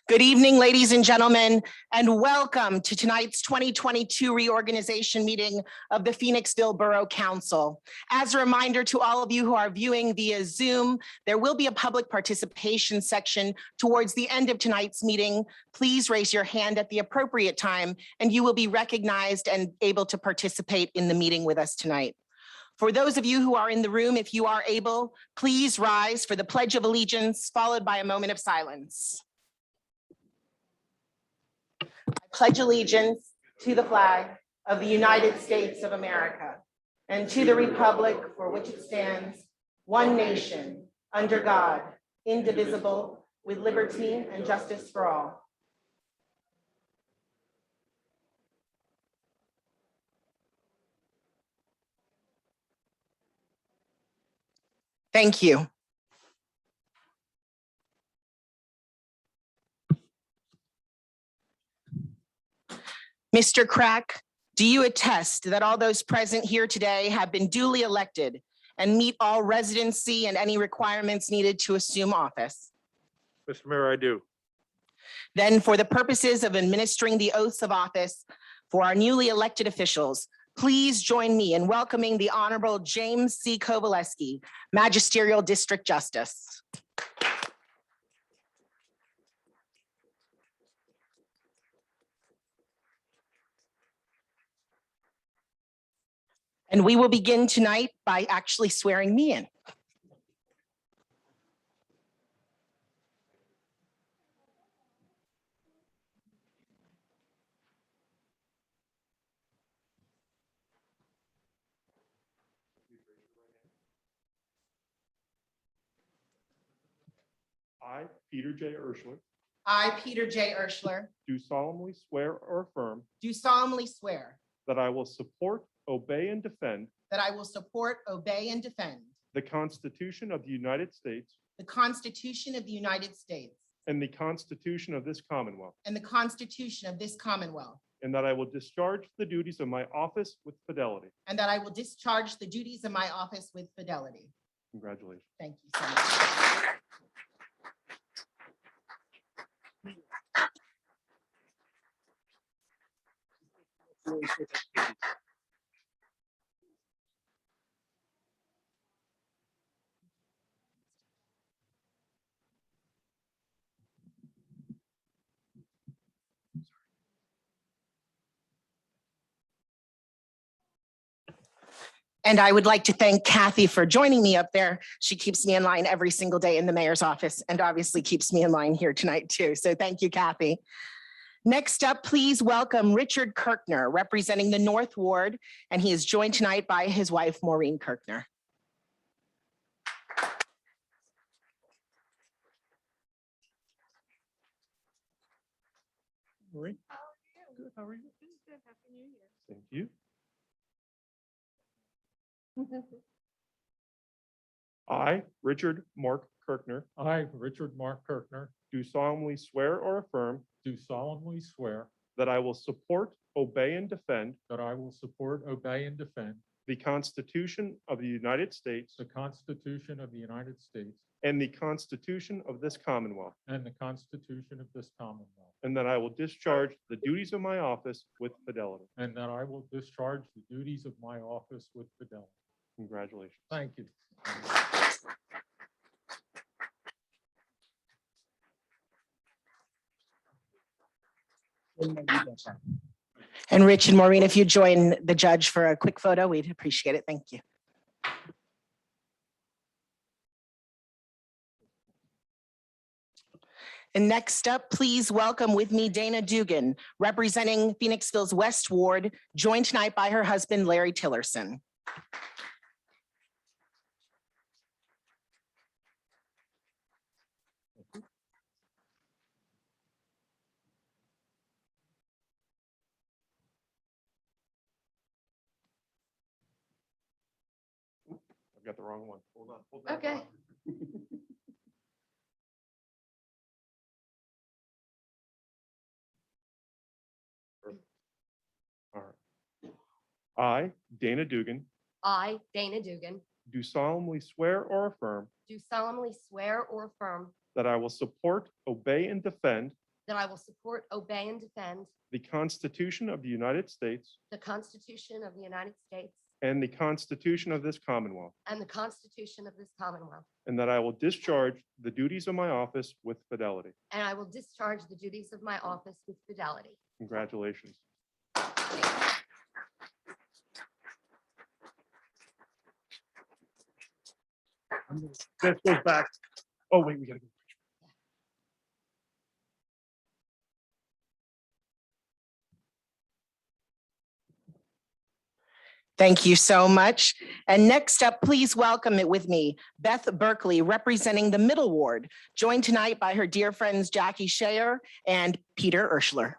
Good evening, ladies and gentlemen, and welcome to tonight's 2022 reorganization meeting of the Phoenixville Borough Council. As a reminder to all of you who are viewing via Zoom, there will be a public participation section towards the end of tonight's meeting. Please raise your hand at the appropriate time and you will be recognized and able to participate in the meeting with us tonight. For those of you who are in the room, if you are able, please rise for the Pledge of Allegiance, followed by a moment of silence. I pledge allegiance to the flag of the United States of America and to the republic for which it stands, one nation, under God, indivisible, with liberty and justice for all. Thank you. Mr. Crack, do you attest that all those present here today have been duly elected and meet all residency and any requirements needed to assume office? Mr. Mayor, I do. Then, for the purposes of administering the oaths of office for our newly elected officials, please join me in welcoming the Honorable James C. Kowaleski, Magisterial District Justice. And we will begin tonight by actually swearing me in. I, Peter J. Urschler, I, Peter J. Urschler, do solemnly swear or affirm do solemnly swear that I will support, obey, and defend that I will support, obey, and defend the Constitution of the United States the Constitution of the United States and the Constitution of this Commonwealth, and the Constitution of this Commonwealth, and that I will discharge the duties of my office with fidelity. and that I will discharge the duties of my office with fidelity. Congratulations. Thank you so much. And I would like to thank Kathy for joining me up there. She keeps me in line every single day in the mayor's office and obviously keeps me in line here tonight too. So thank you, Kathy. Next up, please welcome Richard Kirchner, representing the North Ward, and he is joined tonight by his wife, Maureen Kirchner. Maureen? How are you? Good. How are you? Good. Happy New Year. Thank you. I, Richard Mark Kirchner, I, Richard Mark Kirchner, do solemnly swear or affirm do solemnly swear that I will support, obey, and defend that I will support, obey, and defend the Constitution of the United States the Constitution of the United States and the Constitution of this Commonwealth, and the Constitution of this Commonwealth, and that I will discharge the duties of my office with fidelity. and that I will discharge the duties of my office with fidelity. Congratulations. Thank you. And Rich and Maureen, if you join the judge for a quick photo, we'd appreciate it. Thank you. And next up, please welcome with me Dana Dugan, representing Phoenixville's West Ward, joined tonight by her husband, Larry Tillerson. I've got the wrong one. Hold on. Hold on. Okay. All right. I, Dana Dugan, I, Dana Dugan, do solemnly swear or affirm do solemnly swear or affirm that I will support, obey, and defend that I will support, obey, and defend the Constitution of the United States the Constitution of the United States and the Constitution of this Commonwealth, and the Constitution of this Commonwealth, and that I will discharge the duties of my office with fidelity. and I will discharge the duties of my office with fidelity. Congratulations. This goes back. Oh, wait, we gotta go. Thank you so much. And next up, please welcome it with me, Beth Berkeley, representing the Middle Ward, joined tonight by her dear friends Jackie Shayer and Peter Urschler.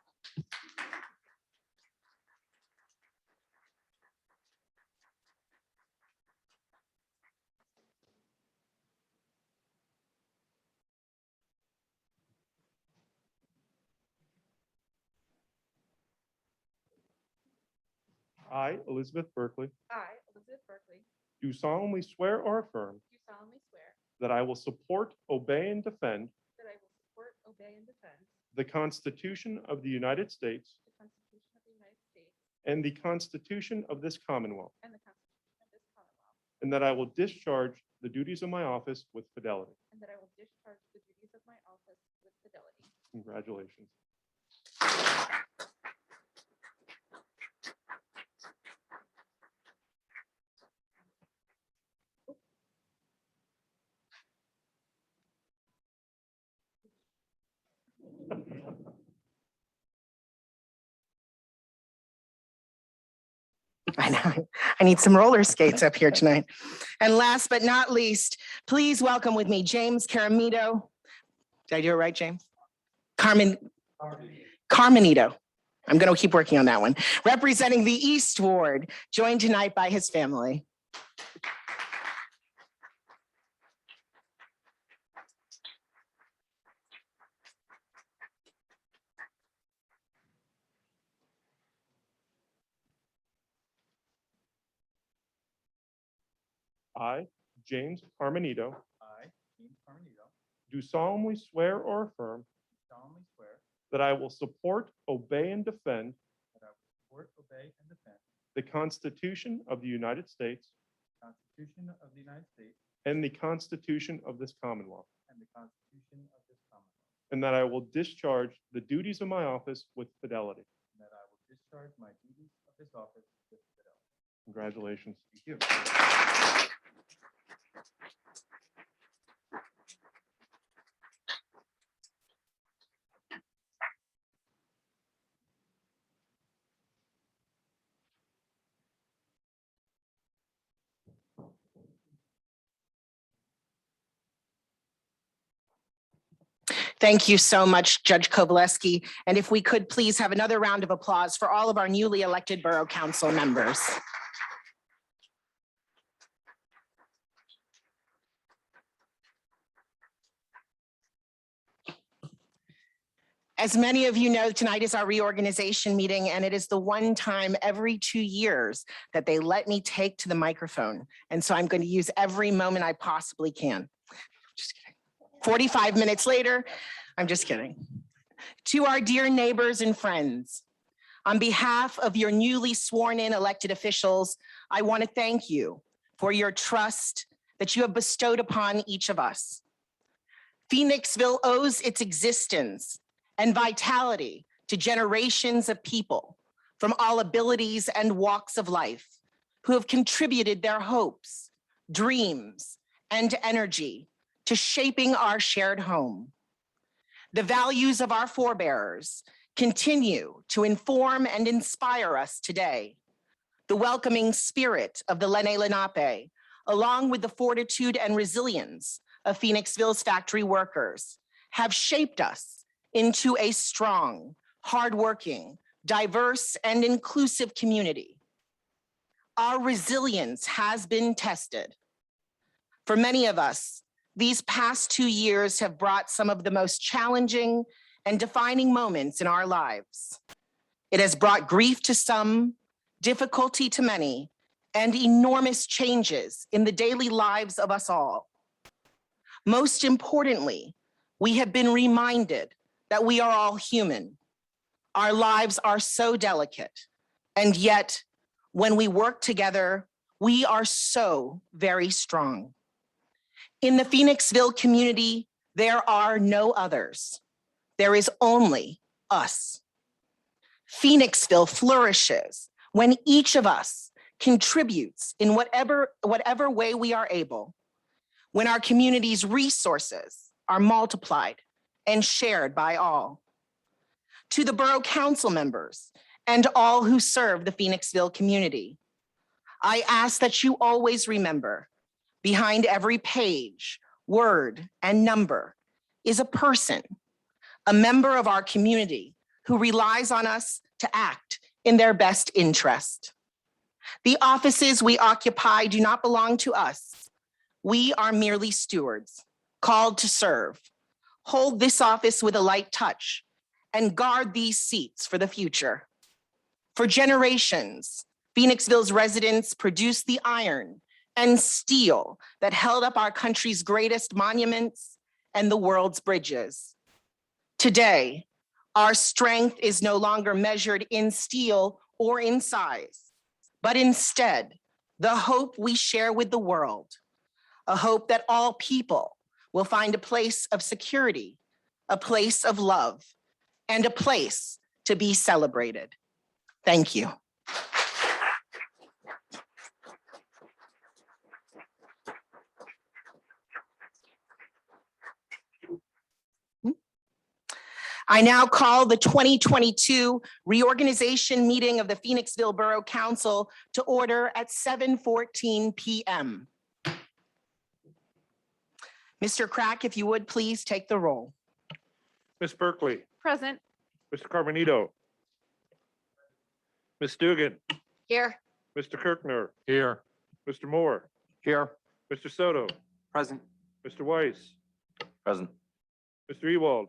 I, Elizabeth Berkeley, I, Elizabeth Berkeley, do solemnly swear or affirm do solemnly swear that I will support, obey, and defend that I will support, obey, and defend the Constitution of the United States the Constitution of the United States and the Constitution of this Commonwealth, and the Constitution of this Commonwealth, and that I will discharge the duties of my office with fidelity. and that I will discharge the duties of my office with fidelity. Congratulations. I know, I need some roller skates up here tonight. And last but not least, please welcome with me James Caramito. Did I do it right, James? Carmenito. I'm going to keep working on that one. Representing the East Ward, joined tonight by his family. I, James Carmenito, I, James Carmenito, do solemnly swear or affirm solemnly swear that I will support, obey, and defend that I will support, obey, and defend the Constitution of the United States the Constitution of the United States and the Constitution of this Commonwealth, and the Constitution of this Commonwealth, and that I will discharge the duties of my office with fidelity. and that I will discharge my duties of this office with fidelity. Congratulations. Thank you. Thank you so much, Judge Kowaleski. And if we could please have another round of applause for all of our newly elected Borough Council members. As many of you know, tonight is our reorganization meeting, and it is the one time every 2 years that they let me take to the microphone. And so I'm going to use every moment I possibly can. Just kidding. 45 minutes later, I'm just kidding. To our dear neighbors and friends, on behalf of your newly sworn in elected officials, I want to thank you for your trust that you have bestowed upon each of us. Phoenixville owes its existence and vitality to generations of people from all abilities and walks of life who have contributed their hopes, dreams, and energy to shaping our shared home. The values of our forebears continue to inform and inspire us today. The welcoming spirit of the Lenni Lenape, along with the fortitude and resilience of Phoenixville's factory workers, have shaped us into a strong, hardworking, diverse, and inclusive community. Our resilience has been tested. For many of us, these past 2 years have brought some of the most challenging and defining moments in our lives. It has brought grief to some, difficulty to many, and enormous changes in the daily lives of us all. Most importantly, we have been reminded that we are all human. Our lives are so delicate, and yet when we work together, we are so very strong. In the Phoenixville community, there are no others. There is only us. Phoenixville flourishes when each of us contributes in whatever way we are able, when our community's resources are multiplied and shared by all. To the Borough Council members and all who serve the Phoenixville community, I ask that you always remember, behind every page, word, and number is a person, a member of our community who relies on us to act in their best interest. The offices we occupy do not belong to us. We are merely stewards, called to serve. Hold this office with a light touch and guard these seats for the future. For generations, Phoenixville's residents produced the iron and steel that held up our country's greatest monuments and the world's bridges. Today, our strength is no longer measured in steel or in size, but instead, the hope we share with the world, a hope that all people will find a place of security, a place of love, and a place to be celebrated. Thank you. I now call the 2022 reorganization meeting of the Phoenixville Borough Council to order at 7:14 p.m. Mr. Crack, if you would please take the roll. Ms. Berkeley, Present. Mr. Carbonito, Ms. Dugan, Here. Mr. Kirchner, Here. Mr. Moore, Here. Mr. Soto, Present. Mr. Weiss, Present. Mr. Ewald.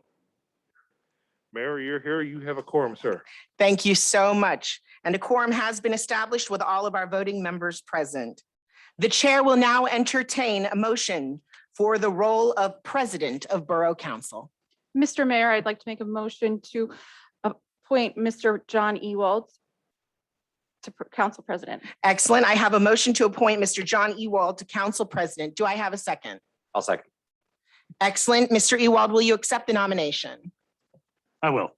Mayor, you're here. You have a quorum, sir. Thank you so much. And a quorum has been established with all of our voting members present. The chair will now entertain a motion for the role of President of Borough Council. Mr. Mayor, I'd like to make a motion to appoint Mr. John Ewald to Council President. Excellent. I have a motion to appoint Mr. John Ewald to Council President. Do I have a second? I'll second. Excellent. Mr. Ewald, will you accept the nomination? I will.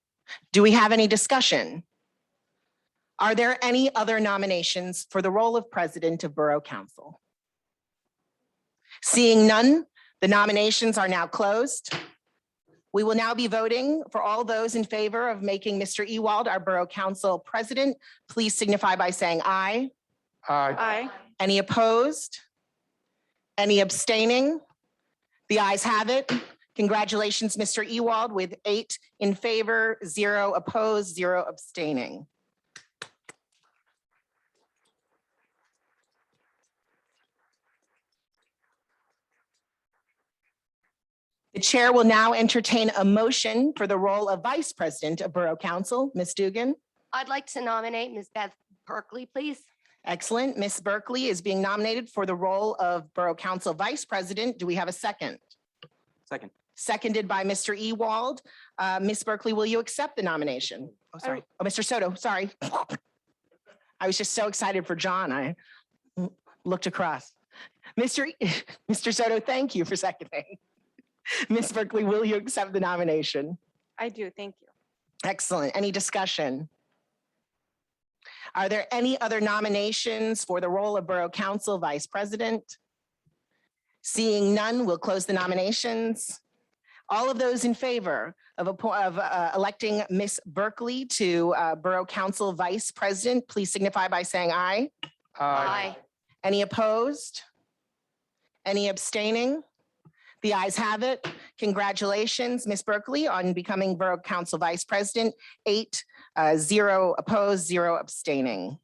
Do we have any discussion? Are there any other nominations for the role of President of Borough Council? Seeing none, the nominations are now closed. We will now be voting. For all those in favor of making Mr. Ewald our Borough Council President, please signify by saying aye. Aye. Aye. Any opposed? Any abstaining? The ayes have it. Congratulations, Mr. Ewald, with 8 in favor, 0 opposed, 0 abstaining. The chair will now entertain a motion for the role of Vice President of Borough Council. Ms. Dugan. I'd like to nominate Ms. Beth Berkeley, please. Excellent. Ms. Berkeley is being nominated for the role of Borough Council Vice President. Do we have a second? Second. Seconded by Mr. Ewald. Ms. Berkeley, will you accept the nomination? Oh, sorry. Oh, Mr. Soto, sorry. I was just so excited for John. I looked across. Mr. Soto, thank you for seconding. Ms. Berkeley, will you accept the nomination? I do. Thank you. Excellent. Any discussion? Are there any other nominations for the role of Borough Council Vice President? Seeing none, we'll close the nominations. All of those in favor of electing Ms. Berkeley to Borough Council Vice President, please signify by saying aye. Aye. Any opposed? Any abstaining? The ayes have it. Congratulations, Ms. Berkeley, on becoming Borough Council Vice President. 8, 0 opposed, 0 abstaining.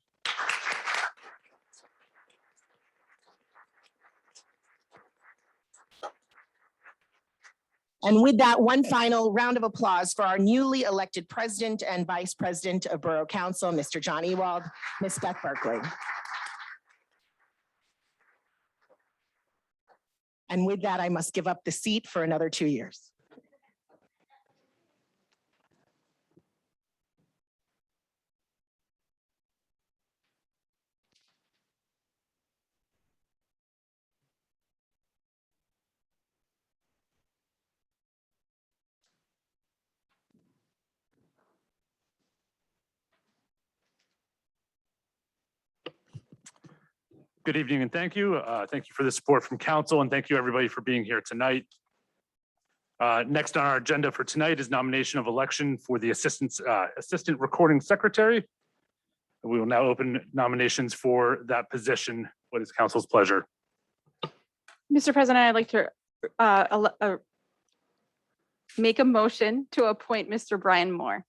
And with that, one final round of applause for our newly elected President and Vice President of Borough Council, Mr. John Ewald, Ms. Beth Berkeley. And with that, I must give up the seat for another 2 years. Good evening and thank you. Thank you for the support from council and thank you everybody for being here tonight. Next on our agenda for tonight is nomination of election for the assistant recording secretary. We will now open nominations for that position. What is council's pleasure? Mr. President, I'd like to make a motion to appoint Mr. Brian Moore.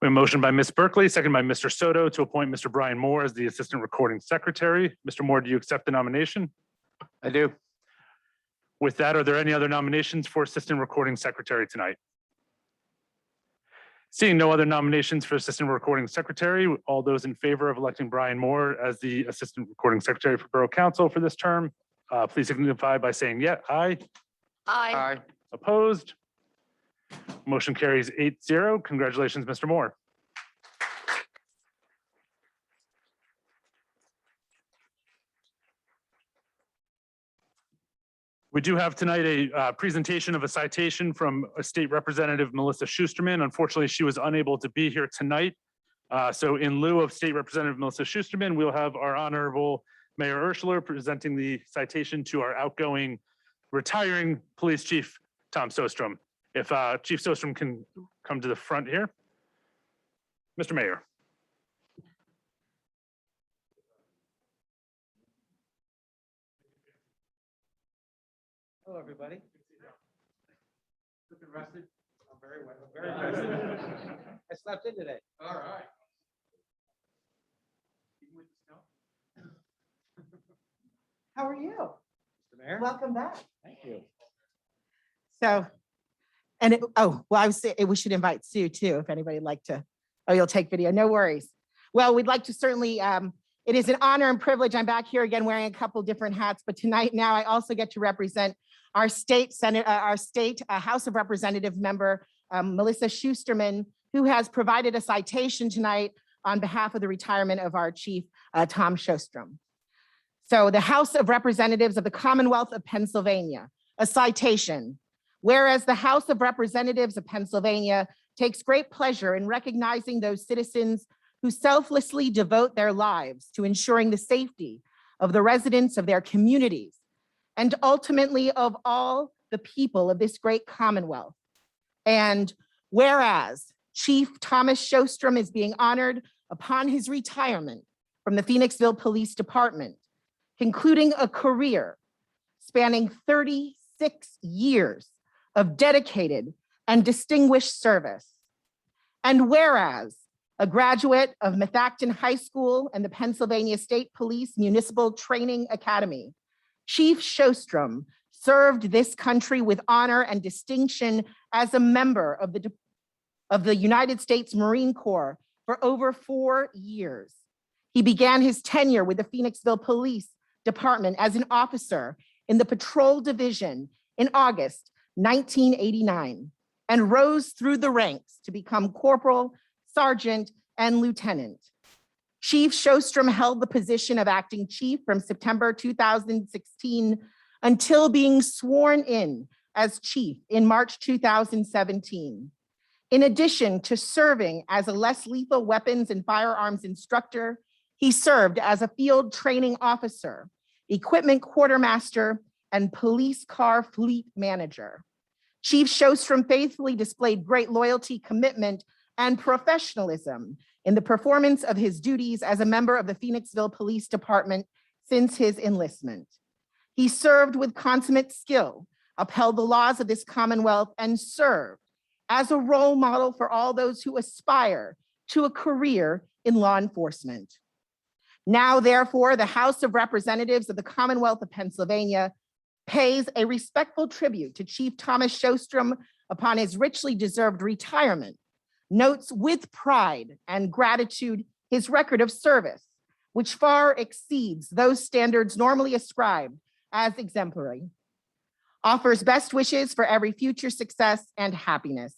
We have a motion by Ms. Berkeley, second by Mr. Soto to appoint Mr. Brian Moore as the assistant recording secretary. Mr. Moore, do you accept the nomination? I do. With that, are there any other nominations for assistant recording secretary tonight? Seeing no other nominations for assistant recording secretary, all those in favor of electing Brian Moore as the assistant recording secretary for Borough Council for this term, please signify by saying yeah, aye. Aye. Opposed? Motion carries 8-0. Congratulations, Mr. Moore. We do have tonight a presentation of a citation from a State Representative Melissa Schusterman. Unfortunately, she was unable to be here tonight. So in lieu of State Representative Melissa Schusterman, we'll have our Honorable Mayor Urschler presenting the citation to our outgoing retiring Police Chief, Tom Sostrom. If Chief Sostrom can come to the front here. Mr. Mayor. Hello, everybody. Looking rested? I'm very well, very rested. I slept in today. All right. Even with the snow? How are you? Mr. Mayor? Welcome back. Thank you. So, I was saying we should invite Sue too, if anybody would like to, you'll take video, no worries. Well, we'd like to certainly, it is an honor and privilege. I'm back here again wearing a couple different hats, but tonight now I also get to represent our state Senate, House of Representative member, Melissa Schusterman, who has provided a citation tonight on behalf of the retirement of our chief, Tom Sostrom. So the House of Representatives of the Commonwealth of Pennsylvania, a citation. Whereas the House of Representatives of Pennsylvania takes great pleasure in recognizing those citizens who selflessly devote their lives to ensuring the safety of the residents of their communities and ultimately of all the people of this great Commonwealth. And whereas Chief Thomas Sostrom is being honored upon his retirement from the Phoenixville Police Department, concluding a career spanning 36 years of dedicated and distinguished service. And whereas a graduate of Methacton High School and the Pennsylvania State Police Municipal Training Academy, Chief Sostrom served this country with honor and distinction as a member of the United States Marine Corps for over 4 years. He began his tenure with the Phoenixville Police Department as an officer in the Patrol Division in August 1989 and rose through the ranks to become corporal, sergeant, and lieutenant. Chief Sostrom held the position of acting chief from September 2016 until being sworn in as chief in March 2017. In addition to serving as a less lethal weapons and firearms instructor, he served as a field training officer, equipment quartermaster, and police car fleet manager. Chief Sostrom faithfully displayed great loyalty, commitment, and professionalism in the performance of his duties as a member of the Phoenixville Police Department since his enlistment. He served with consummate skill, upheld the laws of this Commonwealth, and served as a role model for all those who aspire to a career in law enforcement. Now, therefore, the House of Representatives of the Commonwealth of Pennsylvania pays a respectful tribute to Chief Thomas Sostrom upon his richly deserved retirement, notes with pride and gratitude his record of service, which far exceeds those standards normally ascribed as exemplary, offers best wishes for every future success and happiness,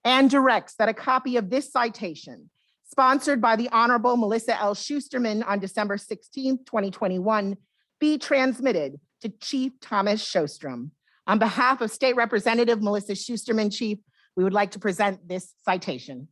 and directs that a copy of this citation, sponsored by the Honorable Melissa L. Schusterman on December 16, 2021, be transmitted to Chief Thomas Sostrom. On behalf of State Representative Melissa Schusterman, Chief, we would like to present this citation.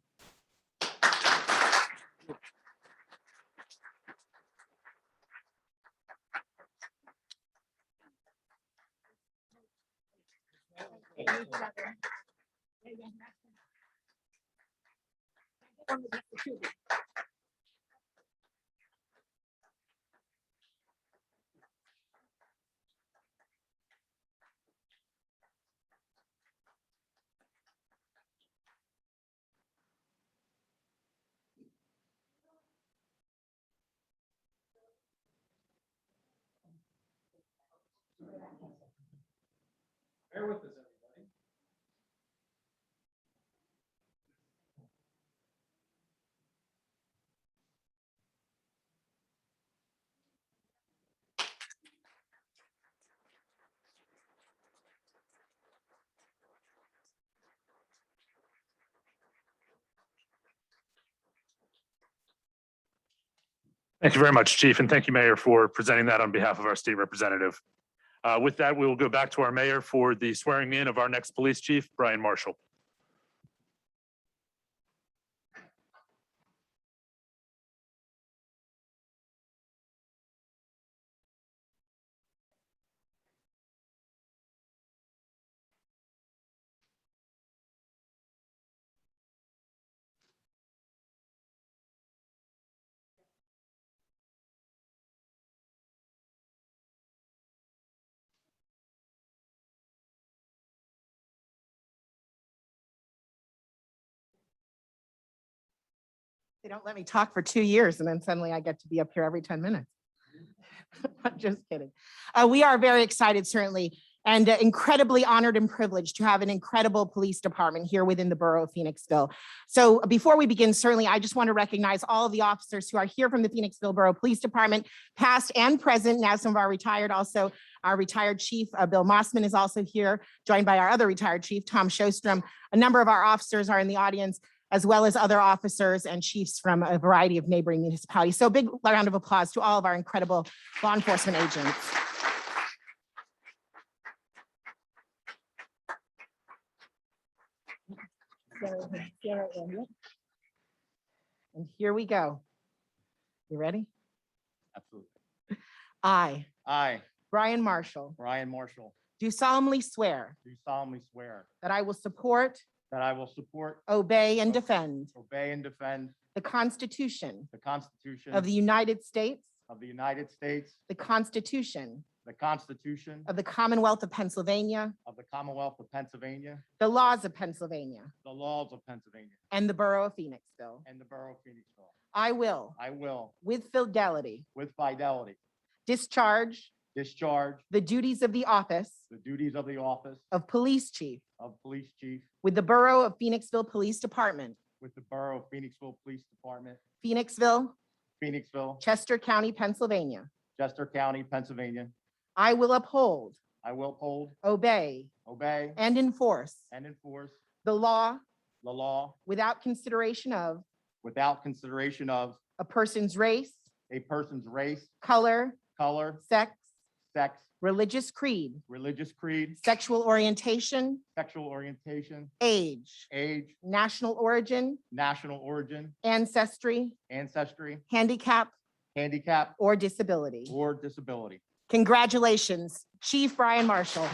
Bear with us, everybody. Thank you very much, Chief, and thank you, Mayor, for presenting that on behalf of our state representative. With that, we will go back to our mayor for the swearing in of our next police chief, Brian Marshall. They don't let me talk for 2 years and then suddenly I get to be up here every 10 minutes. I'm just kidding. We are very excited, certainly, and incredibly honored and privileged to have an incredible police department here within the borough of Phoenixville. So before we begin, certainly, I just want to recognize all of the officers who are here from the Phoenixville Borough Police Department, past and present. Now some of our retired, also our retired chief, Bill Mossman, is also here, joined by our other retired chief, Tom Shostrom. A number of our officers are in the audience, as well as other officers and chiefs from a variety of neighboring municipalities. So a big round of applause to all of our incredible law enforcement agents. And here we go. You ready? Absolutely. I, I, Brian Marshall, Brian Marshall, do solemnly swear do solemnly swear that I will support, that I will support, obey, and defend obey, and defend the Constitution the Constitution of the United States, of the United States, the Constitution the Constitution of the Commonwealth of Pennsylvania, of the Commonwealth of Pennsylvania, the laws of Pennsylvania, the laws of Pennsylvania, and the Borough of Phoenixville. and the Borough of Phoenixville. I will, I will, with fidelity, with fidelity, discharge discharge the duties of the office the duties of the office of Police Chief of Police Chief with the Borough of Phoenixville Police Department, with the Borough of Phoenixville Police Department, Phoenixville, Phoenixville, Chester County, Pennsylvania. Chester County, Pennsylvania. I will uphold, I will uphold, obey, obey, and enforce and enforce the law the law without consideration of without consideration of a person's race, a person's race, color, color, sex, sex, religious creed, religious creed, sexual orientation, sexual orientation, age, age, national origin, national origin, ancestry, ancestry, handicap, handicap, or disability. or disability. Congratulations, Chief Brian Marshall.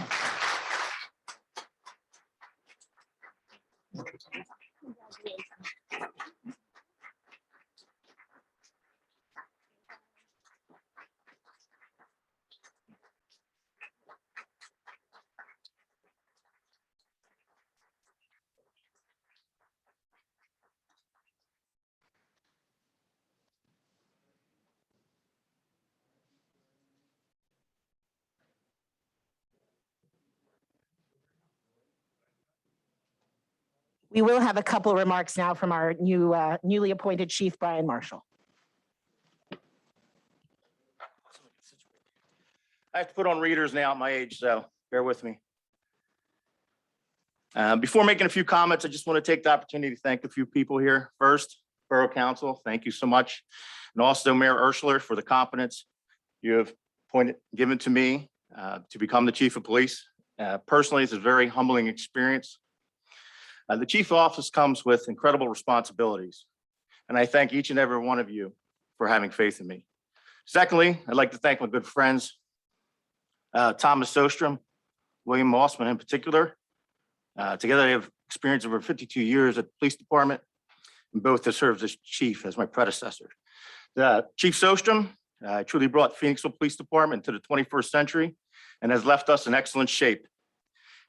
We will have a couple remarks now from our newly appointed Chief Brian Marshall. I have to put on readers now at my age, so bear with me. Before making a few comments, I just want to take the opportunity to thank a few people here. First, Borough Council, thank you so much. And also Mayor Urschler for the confidence you have given to me to become the Chief of Police. Personally, it's a very humbling experience. The chief office comes with incredible responsibilities, and I thank each and every one of you for having faith in me. Secondly, I'd like to thank my good friends, Thomas Sostrom, William Mossman in particular, Together, I have experience over 52 years at the police department, and both have served as chief as my predecessor. Chief Sostrom truly brought Phoenixville Police Department to the 21st century and has left us in excellent shape.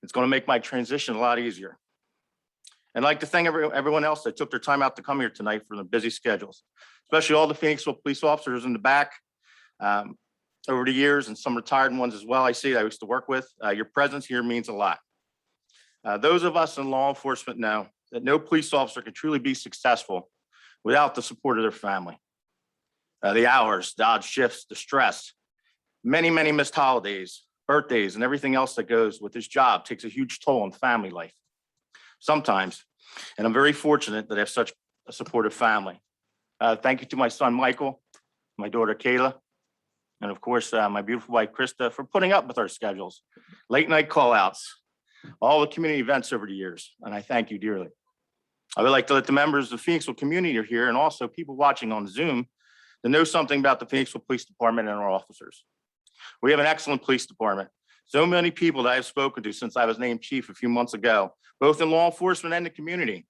It's going to make my transition a lot easier. And I'd like to thank everyone else that took their time out to come here tonight for their busy schedules, especially all the Phoenixville police officers in the back over the years, and some retired ones as well. I used to work with. Your presence here means a lot. Those of us in law enforcement know that no police officer can truly be successful without the support of their family. The hours, the odd shifts, the stress, many missed holidays, birthdays, and everything else that goes with this job takes a huge toll on family life sometimes. And I'm very fortunate that I have such a supportive family. Thank you to my son, Michael, my daughter, Kayla, and of course, my beautiful wife, Krista, for putting up with our schedules, late night call outs, all the community events over the years, and I thank you dearly. I would like to let the members of the Phoenixville community here and also people watching on Zoom to know something about the Phoenixville Police Department and our officers. We have an excellent police department. So many people that I've spoken to since I was named chief a few months ago, both in law enforcement and the community,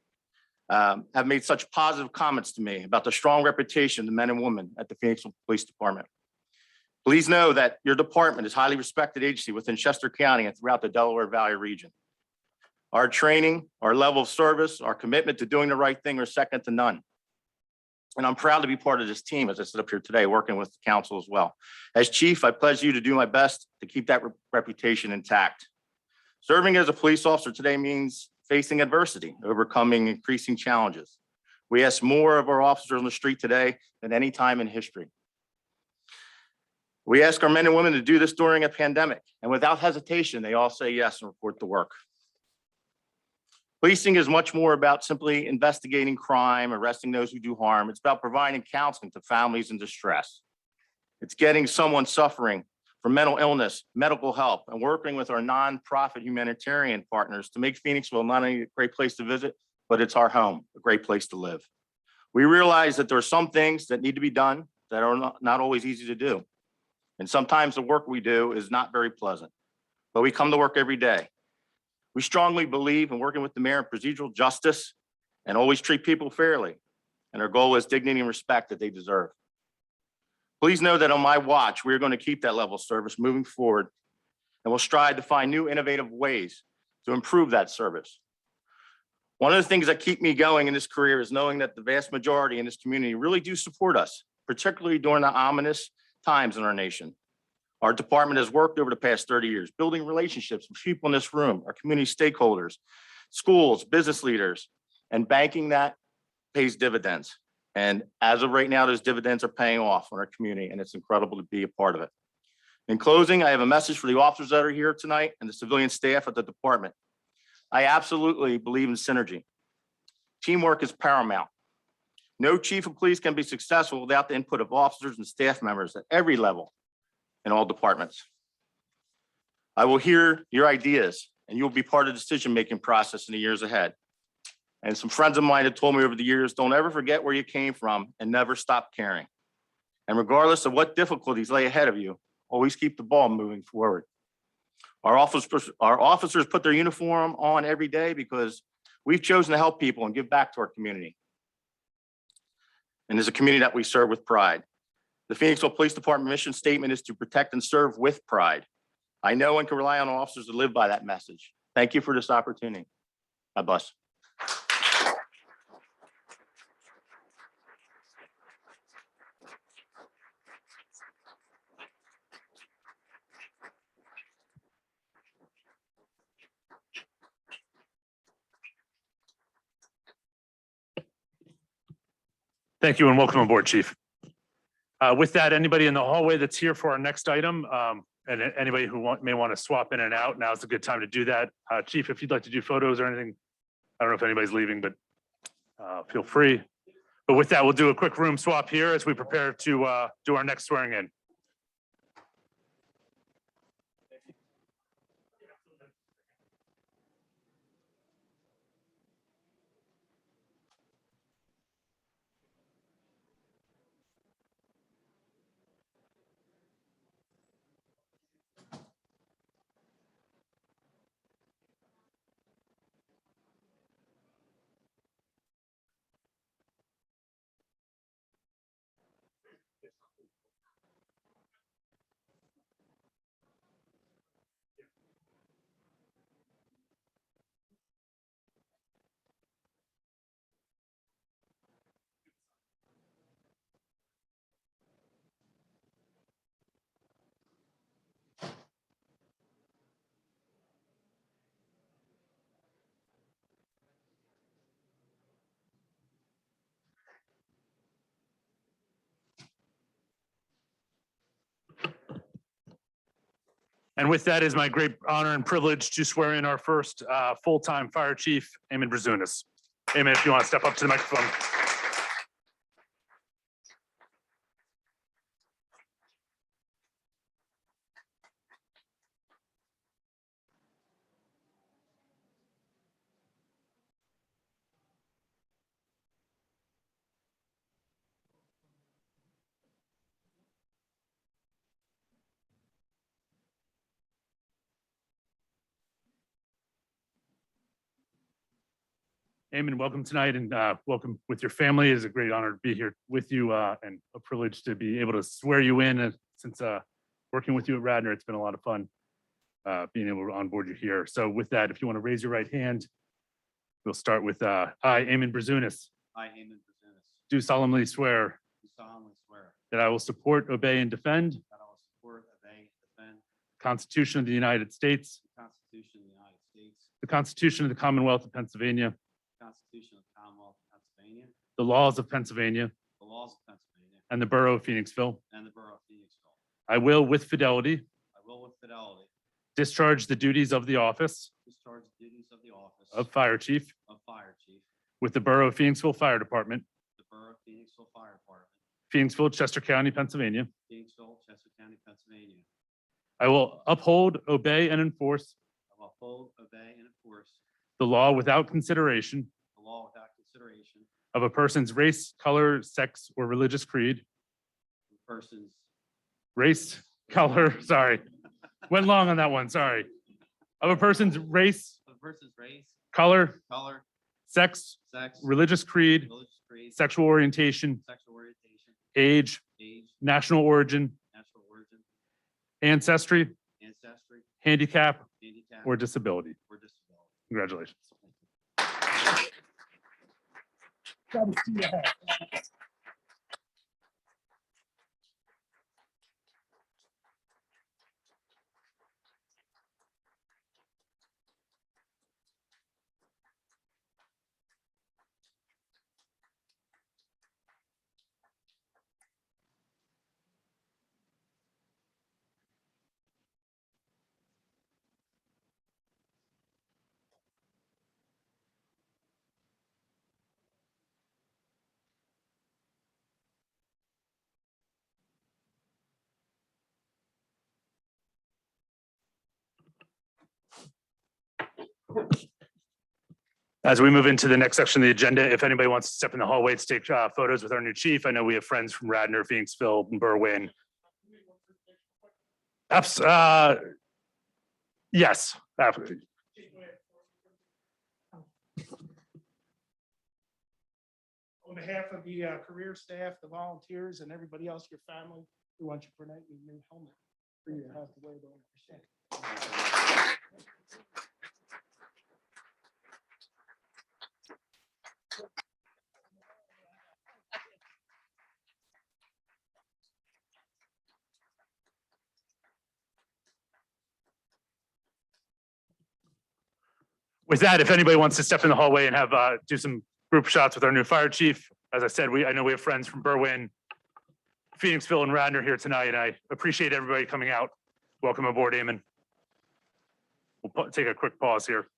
have made such positive comments to me about the strong reputation of the men and women at the Phoenixville Police Department. Please know that your department is a highly respected agency within Chester County and throughout the Delaware Valley region. Our training, our level of service, our commitment to doing the right thing are second to none. And I'm proud to be part of this team as I sit up here today, working with the council as well. As chief, I pledge you to do my best to keep that reputation intact. Serving as a police officer today means facing adversity, overcoming increasing challenges. We ask more of our officers on the street today than any time in history. We ask our men and women to do this during a pandemic, and without hesitation, they all say yes and report to work. Policing is much more about simply investigating crime, arresting those who do harm. It's about providing counseling to families in distress. It's getting someone suffering from mental illness, medical help, and working with our nonprofit humanitarian partners to make Phoenixville not only a great place to visit, but it's our home, a great place to live. We realize that there are some things that need to be done that are not always easy to do. And sometimes the work we do is not very pleasant, but we come to work every day. We strongly believe in working with the mayor in procedural justice and always treat people fairly. And our goal is dignity and respect that they deserve. Please know that on my watch, we are going to keep that level of service moving forward, and we'll strive to find new innovative ways to improve that service. One of the things that keep me going in this career is knowing that the vast majority in this community really do support us, particularly during the ominous times in our nation. Our department has worked over the past 30 years, building relationships with people in this room, our community stakeholders, schools, business leaders, and banking that pays dividends. And as of right now, those dividends are paying off on our community, and it's incredible to be a part of it. In closing, I have a message for the officers that are here tonight and the civilian staff at the department. I absolutely believe in synergy. Teamwork is paramount. No chief of police can be successful without the input of officers and staff members at every level in all departments. I will hear your ideas, and you'll be part of the decision-making process in the years ahead. And some friends of mine have told me over the years, don't ever forget where you came from and never stop caring. And regardless of what difficulties lay ahead of you, always keep the ball moving forward. Our officers put their uniform on every day because we've chosen to help people and give back to our community. And as a community that we serve with pride. The Phoenixville Police Department mission statement is to protect and serve with pride. I know and can rely on officers to live by that message. Thank you for this opportunity. God bless. Thank you and welcome aboard, Chief. With that, anybody in the hallway that's here for our next item, and anybody who may want to swap in and out, now's a good time to do that. Chief, if you'd like to do photos or anything, I don't know if anybody's leaving, but feel free. But with that, we'll do a quick room swap here as we prepare to do our next swearing in. And with that is my great honor and privilege to swear in our first full-time fire chief, Eamon Brazunas. Eamon, if you want to step up to the microphone. Eamon, welcome tonight and welcome with your family. It is a great honor to be here with you and a privilege to be able to swear you in. Since working with you at Radnor, it's been a lot of fun being able to onboard you here. So with that, if you want to raise your right hand, we'll start with I, Eamon Brazunas, I, Eamon Brazunas, do solemnly swear do solemnly swear that I will support, obey, and defend that I will support, obey, and defend the Constitution of the United States, the Constitution of the United States, the Constitution of the Commonwealth of Pennsylvania, the Constitution of the Commonwealth of Pennsylvania, the laws of Pennsylvania, the laws of Pennsylvania, and the Borough of Phoenixville. and the Borough of Phoenixville. I will, with fidelity, I will with fidelity discharge the duties of the office discharge the duties of the office of Fire Chief of Fire Chief, with the Borough of Phoenixville Fire Department, the Borough of Phoenixville Fire Department, Phoenixville, Chester County, Pennsylvania. Phoenixville, Chester County, Pennsylvania. I will uphold, obey, and enforce I will uphold, obey, and enforce the law without consideration the law without consideration of a person's race, color, sex, or religious creed. of the person's Race, color, sorry. Went long on that one, sorry. Of a person's race, race, color, color, sex, sex, religious creed, religious creed, sexual orientation, sexual orientation, age, age, national origin, national origin, ancestry, ancestry, handicap, handicap, or disability. or disability. Congratulations. As we move into the next section of the agenda, if anybody wants to step in the hallway to take photos with our new chief, I know we have friends from Radnor, Phoenixville, and Berwyn. Yes, absolutely. On behalf of the career staff, the volunteers, and everybody else, your family, we want you to present your new helmet for you to have to wear it on your shed. With that, if anybody wants to step in the hallway and have do some group shots with our new fire chief, as I said, I know we have friends from Berwyn, Phoenixville, and Radnor here tonight, and I appreciate everybody coming out. Welcome aboard, Eamon. We'll take a quick pause here.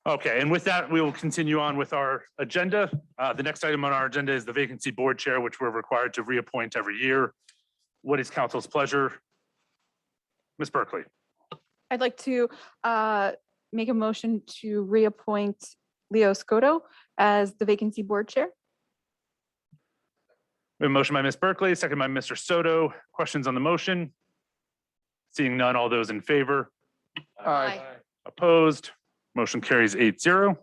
Okay, and with that, we will continue on with our agenda. The next item on our agenda is the vacancy board chair, which we're required to reappoint every year. What is council's pleasure? Ms. Berkeley, I'd like to make a motion to reappoint Leo Scotto as the vacancy board chair. we have a motion by Ms. Berkeley, second by Mr. Soto. Questions on the motion? Seeing none, all those in favor? Aye. Opposed? Motion carries 8-0.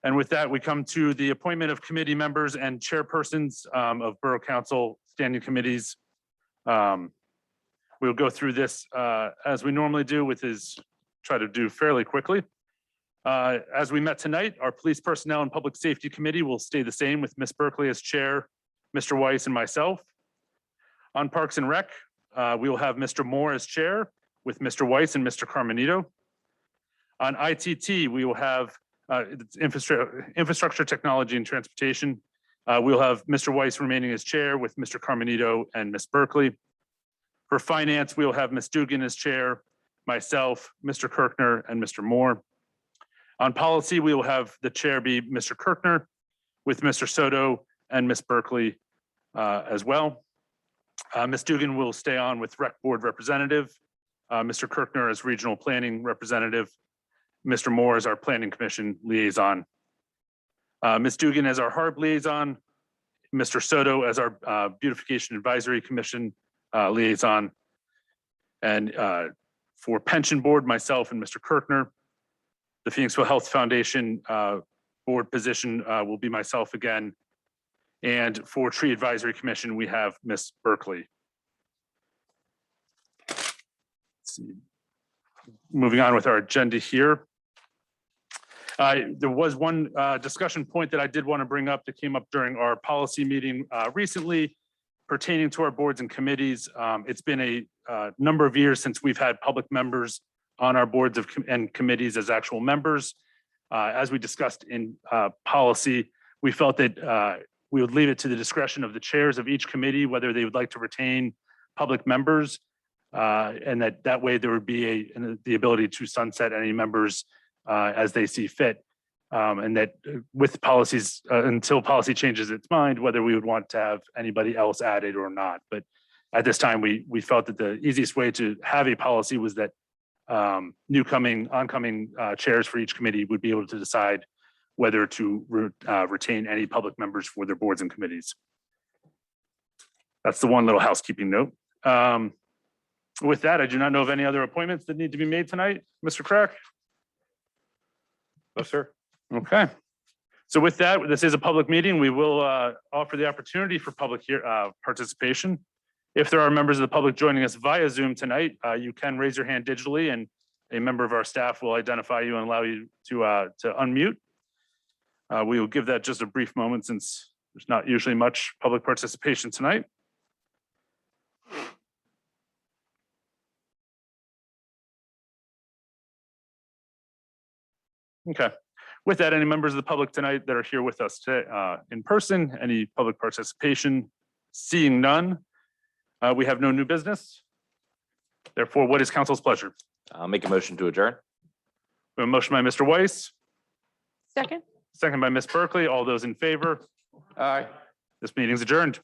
And with that, we come to the appointment of committee members and chairpersons of Borough Council standing committees. We'll go through this as we normally do try to do fairly quickly. As we met tonight, our Police Personnel and Public Safety Committee will stay the same with Ms. Berkeley as chair, Mr. Weiss and myself. On Parks and Rec, we will have Mr. Moore as chair with Mr. Weiss and Mr. Carmenito. On ITT, we will have Infrastructure, Technology and Transportation. We'll have Mr. Weiss remaining as chair with Mr. Carmenito and Ms. Berkeley. For Finance, we will have Ms. Dugan as chair, myself, Mr. Kirchner, and Mr. Moore. On Policy, we will have the chair be Mr. Kirchner with Mr. Soto and Ms. Berkeley as well. Ms. Dugan will stay on with Rec Board Representative, Mr. Kirchner as Regional Planning Representative, Mr. Moore as our Planning Commission Liaison. Ms. Dugan as our HARB Liaison, Mr. Soto as our Beautification Advisory Commission Liaison. And for Pension Board, myself and Mr. Kirchner. The Phoenixville Health Foundation board position will be myself again. And for Tree Advisory Commission, we have Ms. Berkeley. Let's see. Moving on with our agenda here. There was one discussion point that I did want to bring up that came up during our policy meeting recently pertaining to our boards and committees. It's been a number of years since we've had public members on our boards and committees as actual members. As we discussed in policy, we felt that we would leave it to the discretion of the chairs of each committee, whether they would like to retain public members. And that way there would be the ability to sunset any members as they see fit. And that with policies, until policy changes its mind, whether we would want to have anybody else added or not. But at this time, we felt that the easiest way to have a policy was that oncoming chairs for each committee would be able to decide whether to retain any public members for their boards and committees. That's the one little housekeeping note. With that, I do not know of any other appointments that need to be made tonight, Mr. Crack. No, sir. Okay. So with that, this is a public meeting. We will offer the opportunity for public participation. If there are members of the public joining us via Zoom tonight, you can raise your hand digitally and a member of our staff will identify you and allow you to unmute. We will give that just a brief moment since there's not usually much public participation tonight. Okay. With that, any members of the public tonight that are here with us today in person, any public participation? Seeing none, we have no new business. Therefore, what is council's pleasure? I'll make a motion to adjourn. We have a motion by Mr. Weiss, Second. second by Ms. Berkeley. All those in favor? Aye. This meeting is adjourned.